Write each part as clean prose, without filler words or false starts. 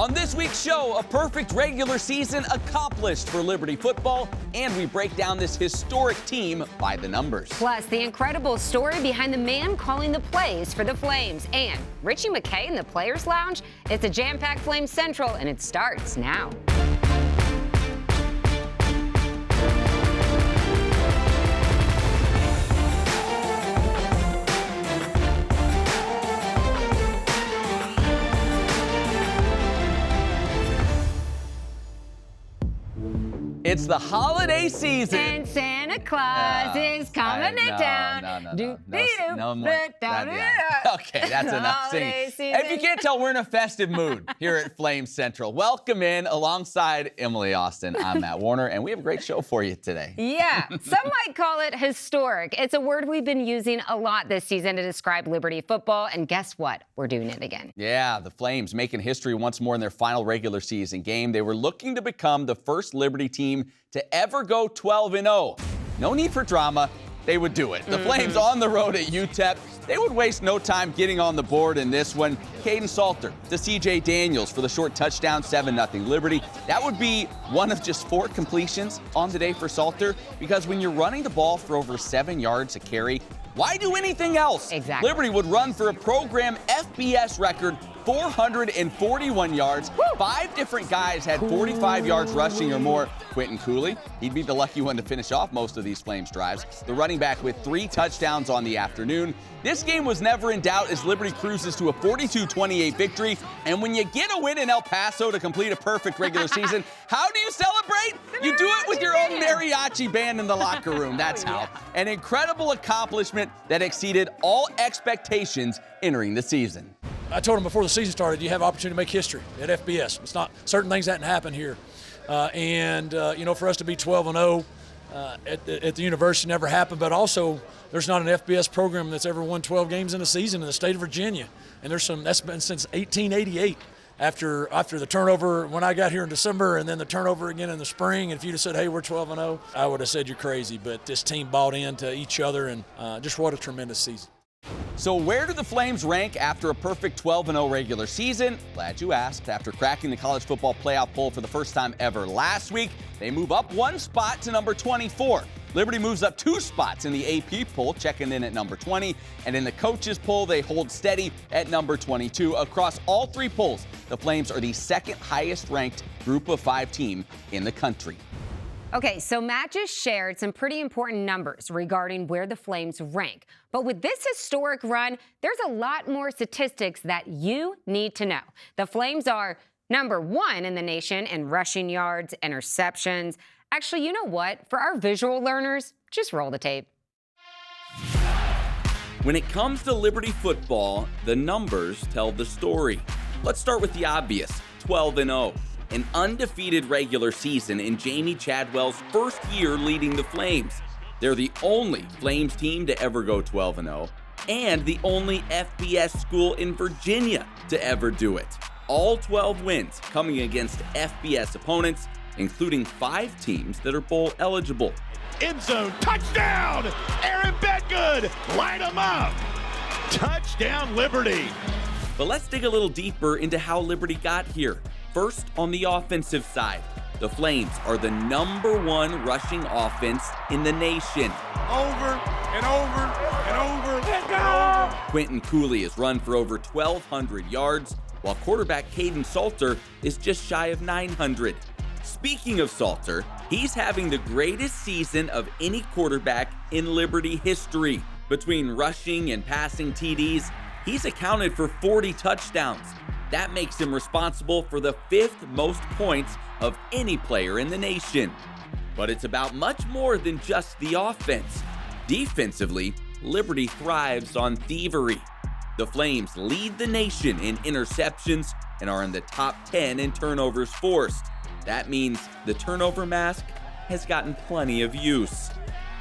On this week's show, a perfect regular season accomplished for Liberty football, and we break down this historic team by the numbers. Plus, the incredible story behind the man calling the plays for the Flames. And Ritchie McKay in the Players Lounge. It's a jam-packed Flames Central, and it starts now. It's the holiday season. And Santa Claus is coming to town. No more. Okay, that's enough singing. If you can't tell, we're in a festive mood here at Flames Central. Welcome in alongside Emily Austin. I'm Matt Warner, and we have a great show for you today. Yeah, some might call it historic. It's a word we've been using a lot this season to describe Liberty football, and guess what? We're doing it again. Yeah, the Flames making history once more in their final regular season game. They were looking to become the first Liberty team to ever go 12-0. No need for drama. They would do it. The Flames on the road at UTEP. They would waste no time getting on the board in this one. Caden Salter to CJ Daniels for the short touchdown, 7-0 Liberty. That would be one of just 4 completions on the day for Salter, because when you're running the ball for over 7 yards a carry, why do anything else? Exactly. Liberty would run for a program FBS record 441 yards. Woo! 5 different guys had 45 yards rushing or more. Quentin Cooley, he'd be the lucky one to finish off most of these Flames drives. The running back with 3 touchdowns on the afternoon. This game was never in doubt as Liberty cruises to a 42-28 victory. And when you get a win in El Paso to complete a perfect regular season, how do you celebrate? You do it with your own mariachi band in the locker room. That's how. An incredible accomplishment that exceeded all expectations entering the season. I told him before the season started, you have opportunity to make history at FBS. It's not certain things that happen here, for us to be 12-0 at the university never happened. But also, there's not an FBS program that's ever won 12 games in a season in the state of Virginia, and that's been since 1888. After the turnover when I got here in December, and then the turnover again in the spring. And if you'd have said, "Hey, we're 12-0," I would have said you're crazy. But this team bought into each other, and just what a tremendous season. So where do the Flames rank after a perfect 12-0 regular season? Glad you asked. After cracking the college football playoff poll for the first time ever last week, they move up 1 spot to number 24. Liberty moves up 2 spots in the AP poll, checking in at number 20. And in the coaches poll, they hold steady at number 22. Across all 3 polls, the Flames are the 2nd highest ranked group of 5 team in the country. Okay, so Matt just shared some pretty important numbers regarding where the Flames rank. But with this historic run, there's a lot more statistics that you need to know. The Flames are number 1 in the nation in rushing yards, interceptions. Actually, you know what? For our visual learners, just roll the tape. When it comes to Liberty football, the numbers tell the story. Let's start with the obvious, 12-0. An undefeated regular season in Jamie Chadwell's first year leading the Flames. They're the only Flames team to ever go 12-0, and the only FBS school in Virginia to ever do it. All 12 wins coming against FBS opponents, including 5 teams that are bowl eligible. End zone, touchdown! Aaron Bedgood, light him up! Touchdown, Liberty! But let's dig a little deeper into how Liberty got here. First, on the offensive side, the Flames are the number 1 rushing offense in the nation. Over and over and over and over. Quentin Cooley has run for over 1,200 yards, while quarterback Caden Salter is just shy of 900. Speaking of Salter, he's having the greatest season of any quarterback in Liberty history. Between rushing and passing TDs, he's accounted for 40 touchdowns. That makes him responsible for the 5th most points of any player in the nation. But it's about much more than just the offense. Defensively, Liberty thrives on thievery. The Flames lead the nation in interceptions and are in the top 10 in turnovers forced. That means the turnover mask has gotten plenty of use.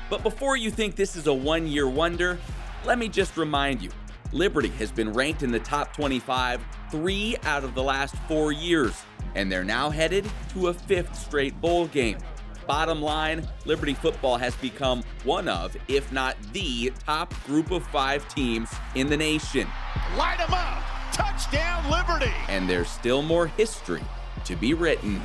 But before you think this is a one-year wonder, let me just remind you, Liberty has been ranked in the top 25 3 out of the last 4 years, and they're now headed to a 5th straight bowl game. Bottom line, Liberty football has become one of, if not the top group of 5 teams in the nation. Light them up! Touchdown! Touchdown, Liberty. And there's still more history to be written.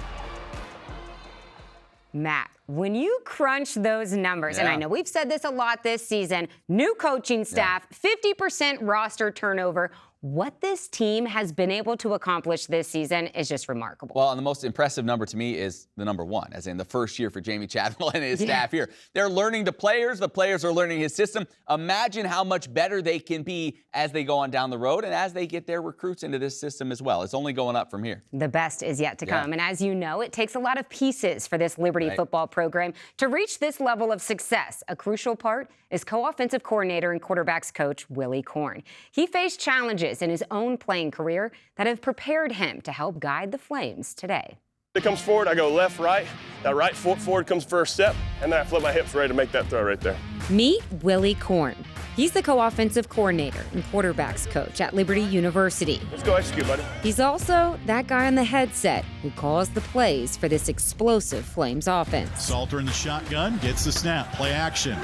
Matt, when you crunch those numbers, and I know we've said this a lot this season, new coaching staff, 50% roster turnover, what this team has been able to accomplish this season is just remarkable. Well, and the most impressive number to me is the number one, as in the first year for Jamie Chadwell and his staff here. They're learning the players are learning his system. Imagine how much better they can be as they go on down the road and as they get their recruits into this system as well. It's only going up from here. The best is yet to come. And as you know, it takes a lot of pieces for this Liberty football program to reach this level of success. A crucial part is co-offensive coordinator and quarterbacks coach Willie Korn. He faced challenges in his own playing career that have prepared him to help guide the Flames today. It comes forward, I go left, right. That right foot forward comes first step, and then I flip my hips ready to make that throw right there. Meet Willie Korn. He's the co-offensive coordinator and quarterbacks coach at Liberty University. Let's go execute, buddy. He's also that guy on the headset who calls the plays for this explosive Flames offense. Salter in the shotgun, gets the snap, play action.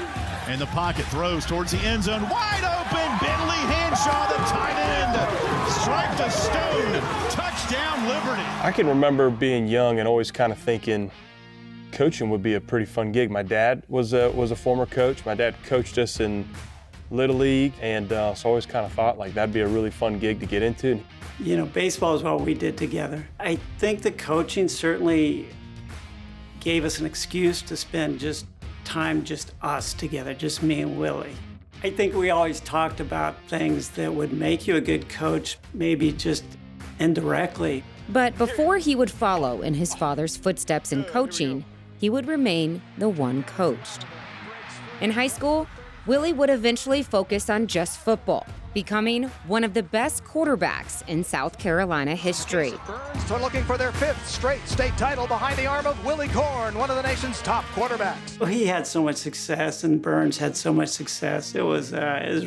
In the pocket, throws towards the end zone, wide open, Bentley Henshaw, the tight end, strike the stone, touchdown Liberty. I can remember being young and always kind of thinking coaching would be a pretty fun gig. My dad was a former coach. My dad coached us in Little League, and so I always kind of thought like that'd be a really fun gig to get into. You know, baseball is what we did together. I think the coaching certainly gave us an excuse to spend just time, just us together, just me and Willie. I think we always talked about things that would make you a good coach, maybe just indirectly. But before he would follow in his father's footsteps in coaching, he would remain the one coached. In high school, Willie would eventually focus on just football, becoming one of the best quarterbacks in South Carolina history. Burns are looking for their 5th straight state title behind the arm of Willie Korn, one of the nation's top quarterbacks. Well, he had so much success, and Burns had so much success. It was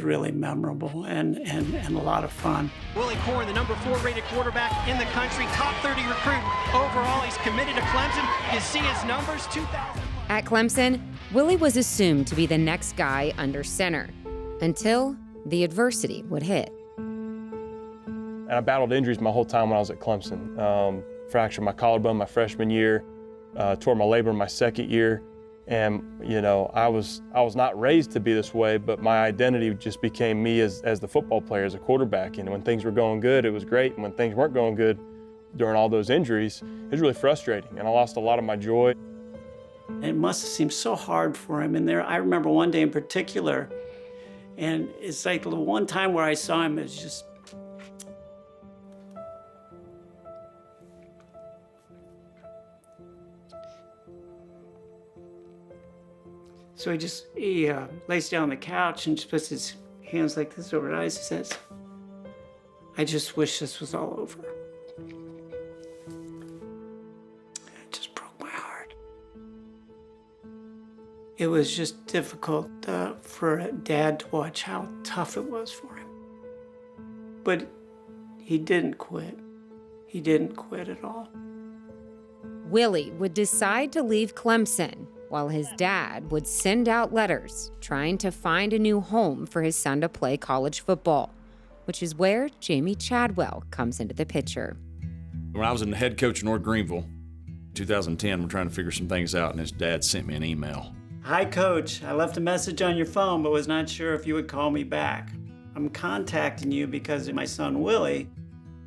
really memorable and a lot of fun. Willie Korn, the number 4 rated quarterback in the country, top 30 recruit overall. He's committed to Clemson. You see his numbers, 2,000. At Clemson, Willie was assumed to be the next guy under center until the adversity would hit. And I battled injuries my whole time when I was at Clemson. Fractured my collarbone my freshman year, tore my labrum my second year, and you know I was not raised to be this way, but my identity just became me as the football player, as a quarterback. And when things were going good, it was great, and when things weren't going good during all those injuries, it was really frustrating, and I lost a lot of my joy. It must have seemed so hard for him. And I remember one day in particular, and it's like the one time where I saw him, it was just, so he lays down on the couch and just puts his hands like this over his eyes. He says, "I just wish this was all over." It just broke my heart. It was just difficult for Dad to watch how tough it was for him. But he didn't quit. He didn't quit at all. Willie would decide to leave Clemson while his dad would send out letters trying to find a new home for his son to play college football, which is where Jamie Chadwell comes into the picture. When I was in the head coach in North Greenville, 2010, we're trying to figure some things out, and his dad sent me an email. "Hi, Coach. I left a message on your phone, but was not sure if you would call me back. I'm contacting you because of my son, Willie.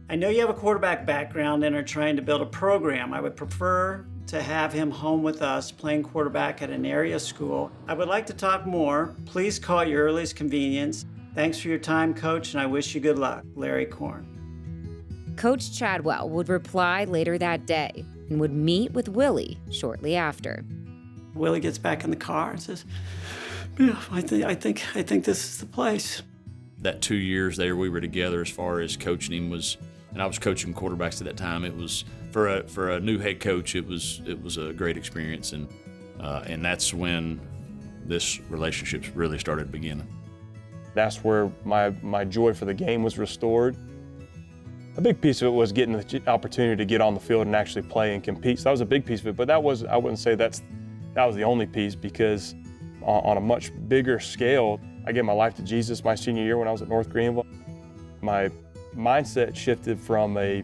I know you have a quarterback background and are trying to build a program. I would prefer to have him home with us playing quarterback at an area school. I would like to talk more. Please call at your earliest convenience. Thanks for your time, Coach, and I wish you good luck. Larry Korn." Coach Chadwell would reply later that day and would meet with Willie shortly after. Willie gets back in the car and says, "Yeah, I think this is the place." That 2 years there we were together as far as coaching him was, and I was coaching quarterbacks at that time. It was for a new head coach. It was a great experience, and that's when this relationship really started beginning. That's where my joy for the game was restored. A big piece of it was getting the opportunity to get on the field and actually play and compete. So that was a big piece of it, but I wouldn't say that was the only piece, because on a much bigger scale, I gave my life to Jesus my senior year when I was at North Greenville. My mindset shifted from a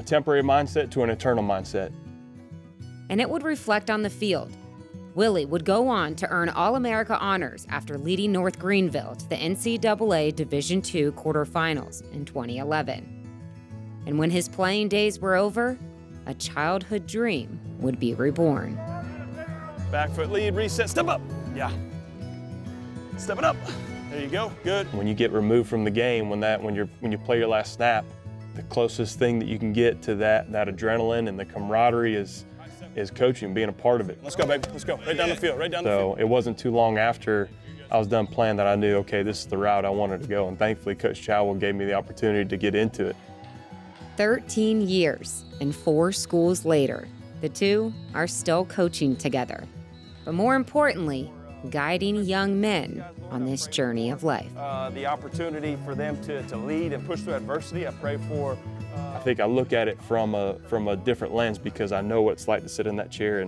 temporary mindset to an eternal mindset. And it would reflect on the field. Willie would go on to earn All-America honors after leading North Greenville to the NCAA Division II quarterfinals in 2011. And when his playing days were over, a childhood dream would be reborn. Back foot lead, reset, step up. Yeah. Step it up. There you go, good. When you get removed from the game, when you play your last snap, the closest thing that you can get to that adrenaline and the camaraderie is coaching, being a part of it. Let's go, baby, let's go. Right down the field, right down the field. So it wasn't too long after I was done playing that I knew, okay, this is the route I wanted to go. And thankfully, Coach Chowell gave me the opportunity to get into it. 13 years and 4 schools later, the two are still coaching together. But more importantly, guiding young men on this journey of life. The opportunity for them to lead and push through adversity, I pray for. I think I look at it from a different lens because I know what it's like to sit in that chair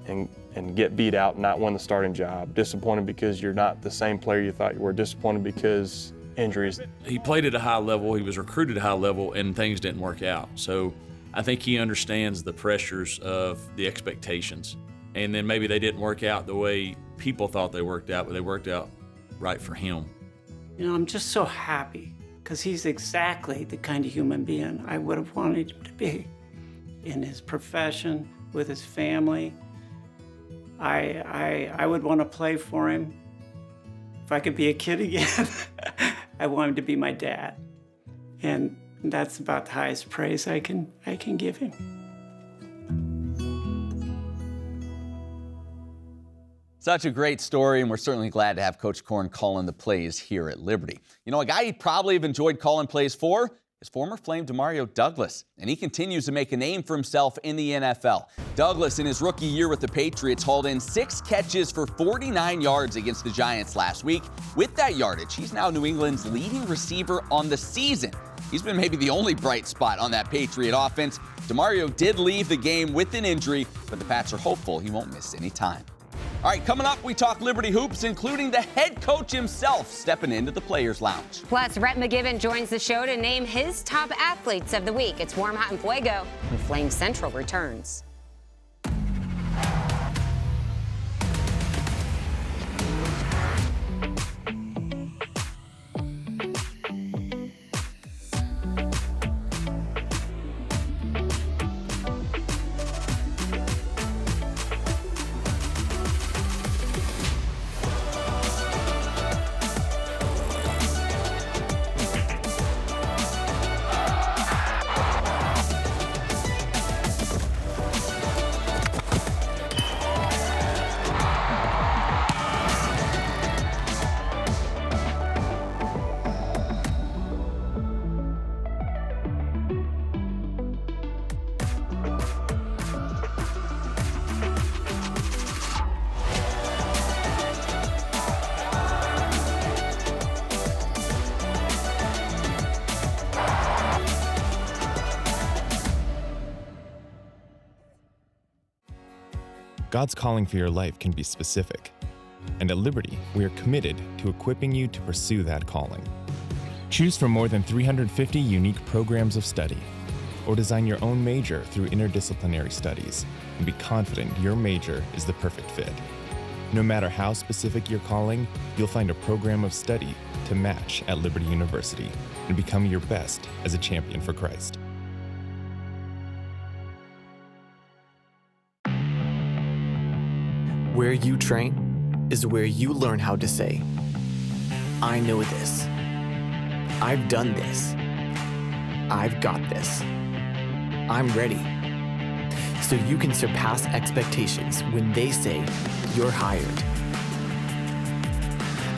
and get beat out and not win the starting job. Disappointed because you're not the same player you thought you were. Disappointed because injuries. He played at a high level, he was recruited at a high level, and things didn't work out. So I think he understands the pressures of the expectations. And then maybe they didn't work out the way people thought they worked out, but they worked out right for him. You know, I'm just so happy because he's exactly the kind of human being I would have wanted him to be in his profession, with his family. I would want to play for him. If I could be a kid again, I want him to be my dad. And that's about the highest praise I can give him. Such a great story, and we're certainly glad to have Coach Korn calling the plays here at Liberty. You know, a guy he'd probably have enjoyed calling plays for is former Flame Demario Douglas, and he continues to make a name for himself in the NFL. Douglas, in his rookie year with the Patriots, hauled in 6 catches for 49 yards against the Giants last week. With that yardage, he's now New England's leading receiver on the season. He's been maybe the only bright spot on that Patriot offense. Demario did leave the game with an injury, but the Pats are hopeful he won't miss any time. All right, coming up, we talk Liberty hoops, including the head coach himself stepping into the Players Lounge. Plus, Rhett McGibbon joins the show to name his top athletes of the week. It's Warm, Hot, and Fuego, and Flame Central returns. God's calling for your life can be specific, and at Liberty, we are committed to equipping you to pursue that calling. Choose from more than 350 unique programs of study, or design your own major through interdisciplinary studies, and be confident your major is the perfect fit. No matter how specific your calling, you'll find a program of study to match at Liberty University and become your best as a champion for Christ. Where you train is where you learn how to say, I know this. I've done this. I've got this. I'm ready. So you can surpass expectations when they say you're hired.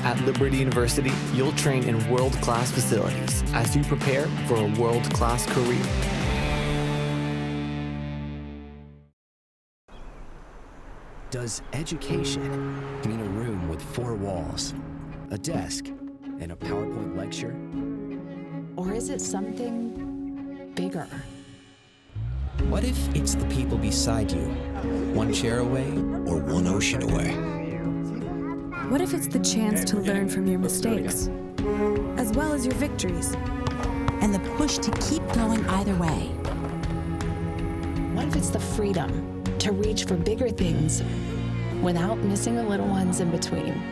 At Liberty University, you'll train in world-class facilities as you prepare for a world-class career. Does education mean a room with 4 walls, a desk, and a PowerPoint lecture? Or is it something bigger? What if it's the people beside you, 1 chair away or 1 ocean away? What if it's the chance to learn from your mistakes, as well as your victories? and the push to keep going either way? What if it's the freedom to reach for bigger things without missing the little ones in between?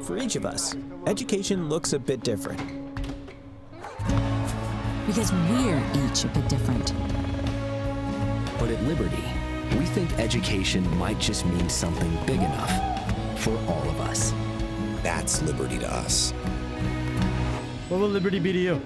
For each of us, education looks a bit different. Because we're each a bit different. But at Liberty, we think education might just mean something big enough for all of us. That's Liberty to us. What will Liberty be to you?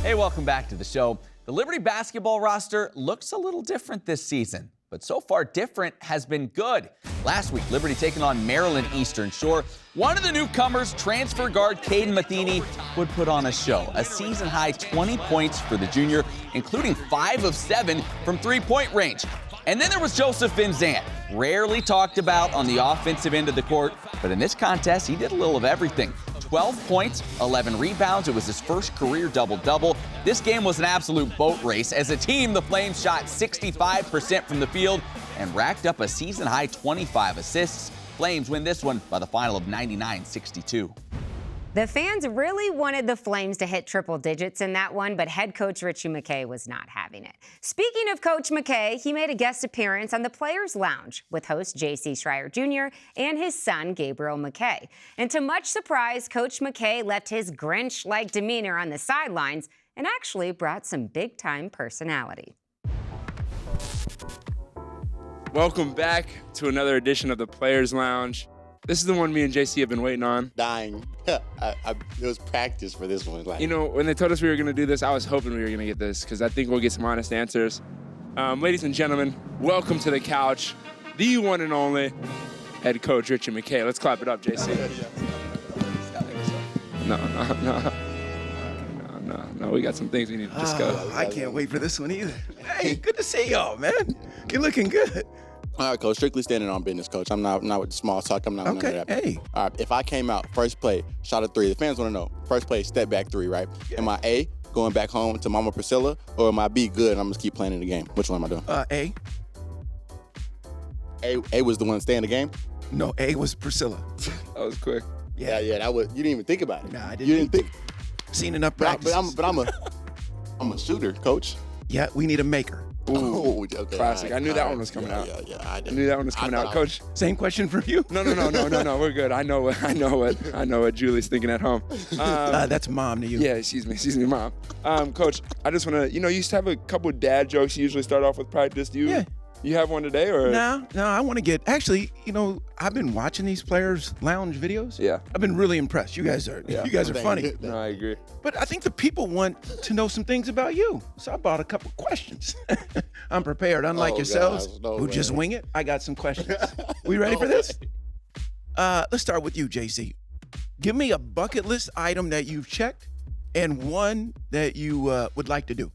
Hey, welcome back to the show. The Liberty basketball roster looks a little different this season, but so far different has been good. Last week, Liberty taking on Maryland Eastern Shore. One of the newcomers, transfer guard Caden Matheny, would put on a show. A season-high 20 points for the junior, including 5 of 7 from three-point range. And then there was Joseph Vinzant, rarely talked about on the offensive end of the court, but in this contest, he did a little of everything. 12 points, 11 rebounds. It was his first career double-double. This game was an absolute boat race. As a team, the Flames shot 65% from the field and racked up a season-high 25 assists. Flames win this one by the final of 99-62. The fans really wanted the Flames to hit triple digits in that one, but head coach Ritchie McKay was not having it. Speaking of Coach McKay, he made a guest appearance on the Players Lounge with host J.C. Schreier Jr. and his son Gabriel McKay. And to much surprise, Coach McKay left his Grinch-like demeanor on the sidelines and actually brought some big-time personality. Welcome back to another edition of the Players Lounge. This is the one me and JC have been waiting on. Dying. It was practice for this one. You know, when they told us we were going to do this, I was hoping we were going to get this because I think we'll get some honest answers. Ladies and gentlemen, welcome to the couch, the one and only head coach Ritchie McKay. Let's clap it up, JC. No, we got some things we need to discuss. I can't wait for this one either. Hey, good to see y'all, man. You're looking good. All right, Coach. Strictly standing on business, Coach. I'm not with the small talk. I'm not with none of that. Hey. All right, if I came out, first play, shot a 3. The fans want to know. First play, step back 3, right? Yeah. Am I A, going back home to Mama Priscilla, or am I B, good, and I'm just keep playing in the game? Which one am I doing? A. A was the one to stay in the game? No, A was Priscilla. That was quick. Yeah, that was. You didn't even think about it. Nah, I didn't. You didn't think. Seen enough practice. But I'm a shooter, Coach. Yeah, we need a maker. Ooh, okay, classic. I knew that one was coming out. Yeah, I knew that one was coming out, Coach. Same question for you. No. We're good. I know what Julie's thinking at home. That's Mom to you. Yeah, excuse me, Mom. Coach, I just want to, you used to have a couple of dad jokes you usually start off with practice. Do you? Yeah. You have one today, or? No, I want to get, actually, I've been watching these Players Lounge videos. Yeah. I've been really impressed. You guys are funny. No, I agree. But I think the people want to know some things about you. So I brought a couple questions. I'm prepared. Unlike yourselves, who just wing it, I got some questions. We ready for this? Let's start with you, JC. Give me a bucket list item that you've checked and one that you would like to do.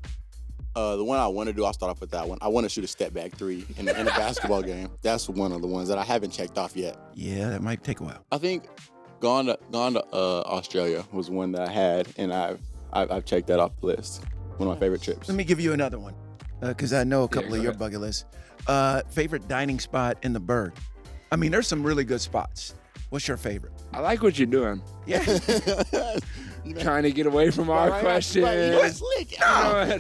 The one I want to do, I'll start off with that one. I want to shoot a step back 3 in a basketball game. That's one of the ones that I haven't checked off yet. Yeah, that might take a while. I think gone to Australia was one that I had, and I've checked that off the list. One of my favorite trips. Let me give you another one, because I know a couple of your bucket lists. Favorite dining spot in the Berg? I mean, there's some really good spots. What's your favorite? I like what you're doing. Yeah. Trying to get away from our questions. You're slick.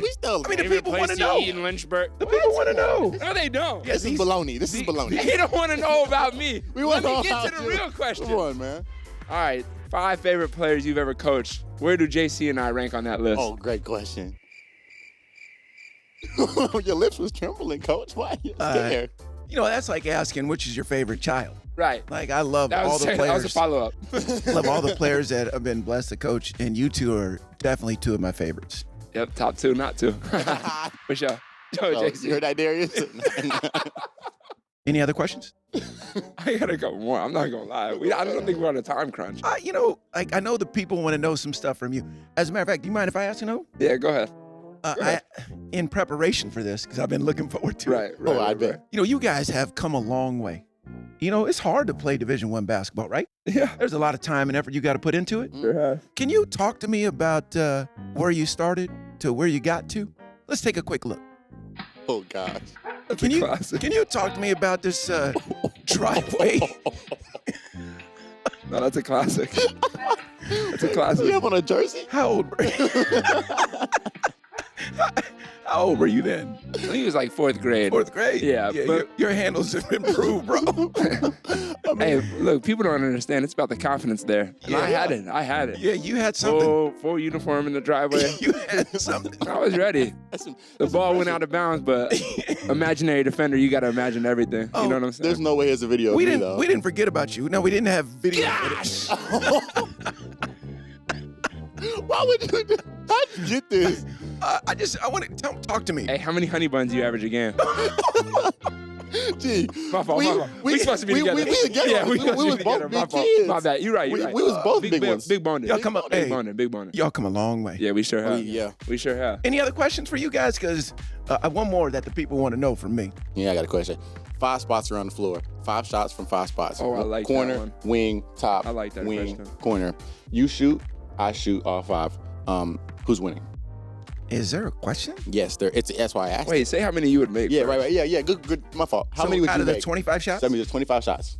We still. I mean, the people want to know. In Lynchburg. The people want to know. No, they don't. This is baloney. This is baloney. They don't want to know about me. Let me get to the real question. Come on, man. All right, 5 favorite players you've ever coached. Where do JC and I rank on that list? Oh, great question. Your lips was trembling, Coach. Why are you scared? That's like asking which is your favorite child. Right. Like, I love all the players. That was a follow-up. Love all the players that have been blessed to coach, and you two are definitely 2 of my favorites. Yep, top 2, not 2. For sure. JC. You heard that, Darius? Any other questions? I got a couple more. I'm not going to lie. I don't think we're on a time crunch. I know the people want to know some stuff from you. As a matter of fact, do you mind if I ask Yeah, go ahead. In preparation for this, because I've been looking forward to it. Right. I bet. You guys have come a long way. You know, it's hard to play Division I basketball, right? Yeah. There's a lot of time and effort you got to put into it. Sure. Can you talk to me about where you started to where you got to? Let's take a quick look. Oh, gosh. Can you talk to me about this driveway? No, that's a classic. That's a classic. You have on a jersey? How old were you? How old were you then? I think it was like 4th grade. 4th grade? Yeah. But your handles have improved, bro. Hey, look, people don't understand. It's about the confidence there. And I had it. Yeah, you had something. Full uniform in the driveway. You had something. I was ready. The ball went out of bounds, but imaginary defender, you got to imagine everything. You know what I'm saying? There's no way there's a video We of me, didn't. though. We didn't forget about you. No, we didn't have video. Gosh! Why would you do? How'd you get this? I want to talk to me. Hey, how many honey buns do you average a game? Gee, my fault. We supposed to be together. We together. Yeah, we was both big kids. My bad. You're right. We was both big ones. Big boned. Y'all come up. Big boned. Y'all come a long way. Yeah, we sure have. Yeah, we sure have. Any other questions for you guys? Because one more that the people want to know from me. Yeah, I got a question. 5 spots around the floor. 5 shots from 5 spots. Oh, I like corner, that one. wing, top. I like that wing, question. corner. You shoot. I shoot. All 5. Who's winning? Is there a question? Yes, there. That's why I asked. Wait, say how many you would make. Yeah, first. right. Yeah. Good. My fault. How many would out you of make? the 25 shots? Tell me there's 25 shots.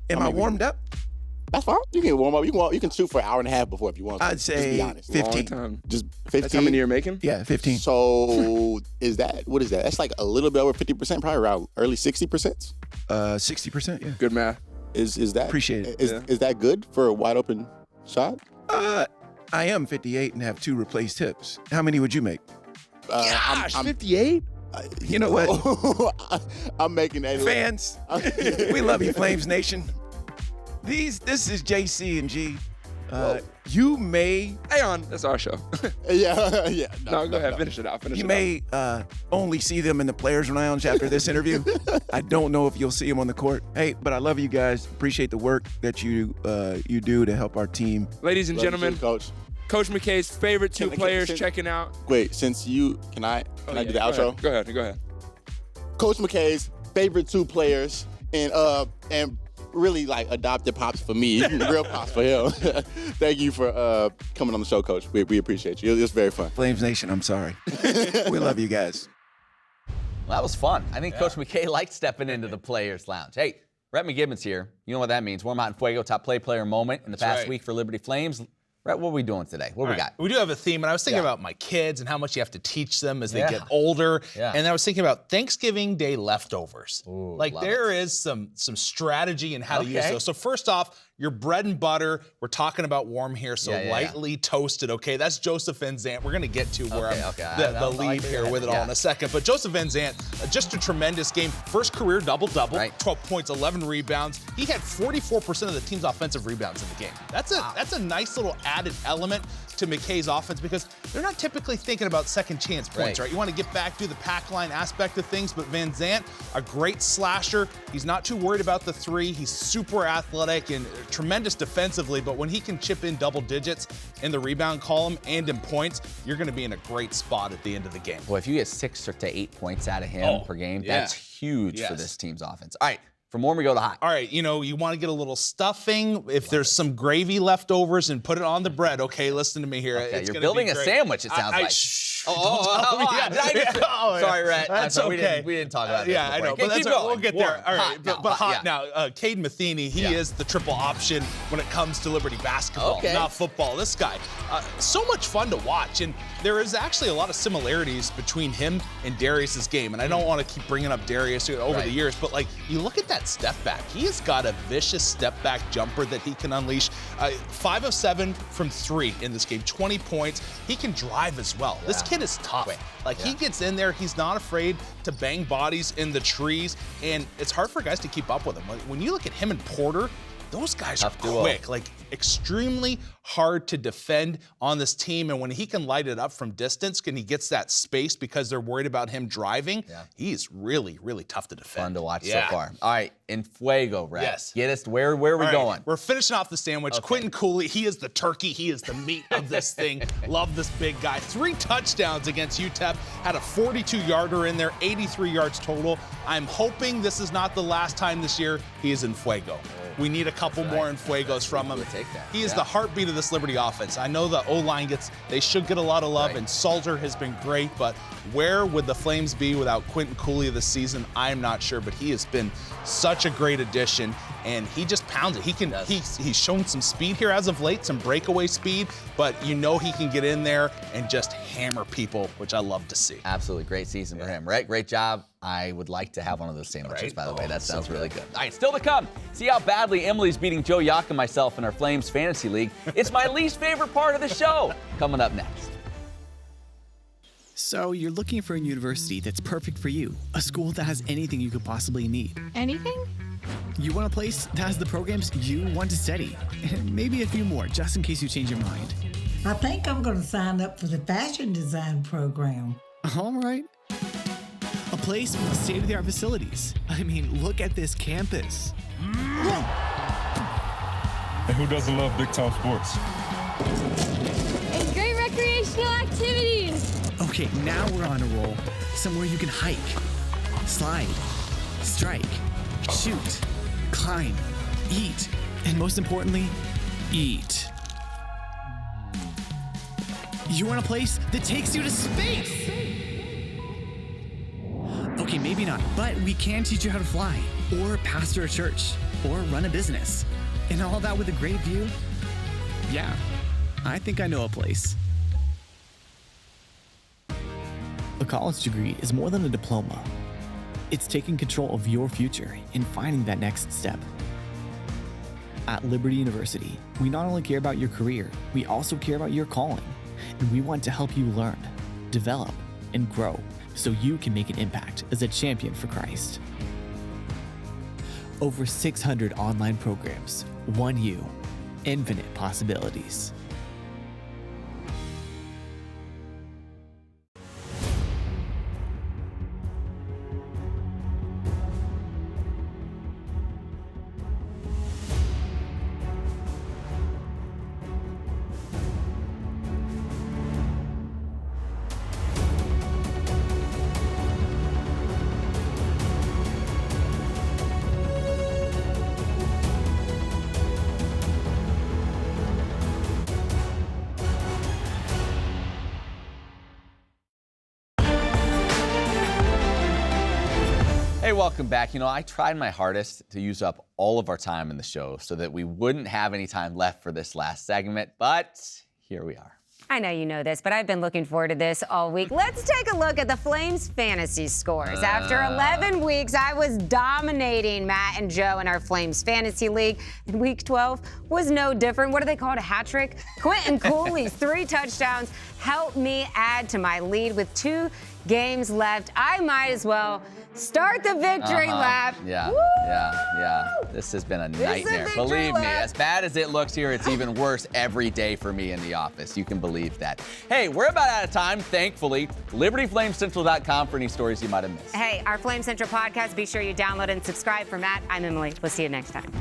Am I warmed up? That's fine. You can warm up. You can shoot for an hour and a half before if you want to. I'd say just be honest. 15. Time. Just 15. That's how many you're making? Yeah, 15. So what is that? That's like a little bit over 50%, probably around early 60%. 60%. Yeah. Good math. Is that Appreciate it. Is that good for a wide open shot? I am 58 and have 2 replaced hips. How many would you make? Gosh, 58? You know what? I'm making a Fans, we love you, Flames Nation. This is JC and G. You may... Hang on, that's our show. yeah. No, go ahead, finish it out. You may only see them in the Players Lounge after this interview. I don't know if you'll see them on the court. Hey, but I love you guys. Appreciate the work that you do to help our team. Ladies and Love you gentlemen, too, Coach. Coach McKay's favorite 2 players checking out. Wait, since can I do the outro? Go ahead. Coach McKay's favorite 2 players and really like adopted pops for me, real pops for him. Thank you for coming on the show, Coach. We appreciate you. It was very fun. Flames Nation, I'm sorry. We love you guys. Well, that was fun. I think Coach McKay liked stepping into the Players Lounge. Hey, Rhett McGibbon's here. You know what that means. Warm Hot and Fuego, top player moment in the past week for Liberty Flames. Rhett, what are we doing today? What do we got? We do have a theme, and I was thinking about my kids and how much you have to teach them as they get older. Yeah. And I was thinking about Thanksgiving Day leftovers. Ooh, there is some strategy in how to use those. So first off, your bread and butter, we're talking about warm here, so lightly toasted, okay? That's Joseph Van Zandt. We're going to get to where the lead here with it all in a second. But Joseph Van Zandt, just a tremendous game. First career double-double, 12 points, 11 rebounds. He had 44% of the team's offensive rebounds in the game. That's a nice little added element to McKay's offense because they're not typically thinking about second chance points, right? You want to get back to the pack line aspect of things, but Van Zandt, a great slasher. He's not too worried about the 3. He's super athletic and tremendous defensively, but when he can chip in double digits in the rebound column and in points, you're going to be in a great spot at the end of the game. Well, if you get 6 to 8 points out of him per game, that's huge for this team's offense. All right. From warm, we go to hot. All right, you want to get a little stuffing. If there's some gravy leftovers and put it on the bread, okay, listen to me here. Okay, you're building a sandwich, it sounds like. Sorry, Rhett. That's okay. We didn't talk about this before. I know, but we'll get there. All right, but hot now. Cade Matheny, he is the triple option when it comes to Liberty basketball, not football. This guy, so much fun to watch, and there is actually a lot of similarities between him and Darius's game, and I don't want to keep bringing up Darius over the years, but you look at that step back. He has got a vicious step back jumper that he can unleash. 5 of 7 from 3 in this game, 20 points. He can drive as well. This kid is tough. He gets in there. He's not afraid to bang bodies in the trees, and it's hard for guys to keep up with him. When you look at him and Porter, those guys are quick, extremely hard to defend on this team. And when he can light it up from distance, and he gets that space because they're worried about him driving, he's really, really tough to defend. Fun to watch so far. All right, in Fuego, Rhett. Yes. Get us, where are we going? We're finishing off the sandwich. Okay. Quentin Cooley, he is the turkey. He is the meat of this thing. Love this big guy. 3 touchdowns against UTEP. Had a 42-yarder in there, 83 yards total. I'm hoping this is not the last time this year he is in Fuego. We need a couple more in Fuegos from him. He is the heartbeat of this Liberty offense. I know the O-line they should get a lot of love, and Salter has been great, but where would the Flames be without Quentin Cooley this season? I'm not sure, but he has been such a great addition, and he just pounds it. He's shown some speed here as of late, some breakaway speed, but you know he can get in there and just hammer people, which I love to see. Absolutely great season for him, right? Great job. I would like to have one of those sandwiches, by the way. That sounds really good. All right, still to come. See how badly Emily's beating Joe Yock and myself in our Flames Fantasy League. It's my least favorite part of the show. Coming up next. So you're looking for a university that's perfect for you, a school that has anything you could possibly need. Anything? You want a place that has the programs you want to study, and maybe a few more, just in case you change your mind. I think I'm going to sign up for the fashion design program. All right. A place with state-of-the-art facilities. I mean, look at this campus. And who doesn't love big-time sports? And great recreational activities. Okay, now we're on a roll. Somewhere you can hike, slide, strike, shoot, climb, eat, and most importantly, eat. You want a place that takes you to space? Okay, maybe not, but we can teach you how to fly, or pastor a church, or run a business. And all that with a great view? Yeah, I think I know a place. A college degree is more than a diploma. It's taking control of your future and finding that next step. At Liberty University, we not only care about your career, we also care about your calling. And we want to help you learn, develop, and grow so you can make an impact as a champion for Christ. Over 600 online programs, one you, infinite possibilities. Hey, welcome back. You know, I tried my hardest to use up all of our time in the show so that we wouldn't have any time left for this last segment, but here we are. I know you know this, but I've been looking forward to this all week. Let's take a look at the Flames fantasy scores. After 11 weeks, I was dominating Matt and Joe in our Flames fantasy league. And week 12 was no different. What do they call it, a hat trick? Quentin Cooley's 3 touchdowns helped me add to my lead with 2 games left. I might as well start the victory lap. Yeah, Woo! yeah. This has been a nightmare. Believe me, as bad as it looks here, it's even worse every day for me in the office. You can believe that. Hey, we're about out of time, thankfully. LibertyFlamesCentral.com for any stories you might have missed. Hey, our Flame Central podcast, be sure you download and subscribe. For Matt, I'm Emily. We'll see you next time.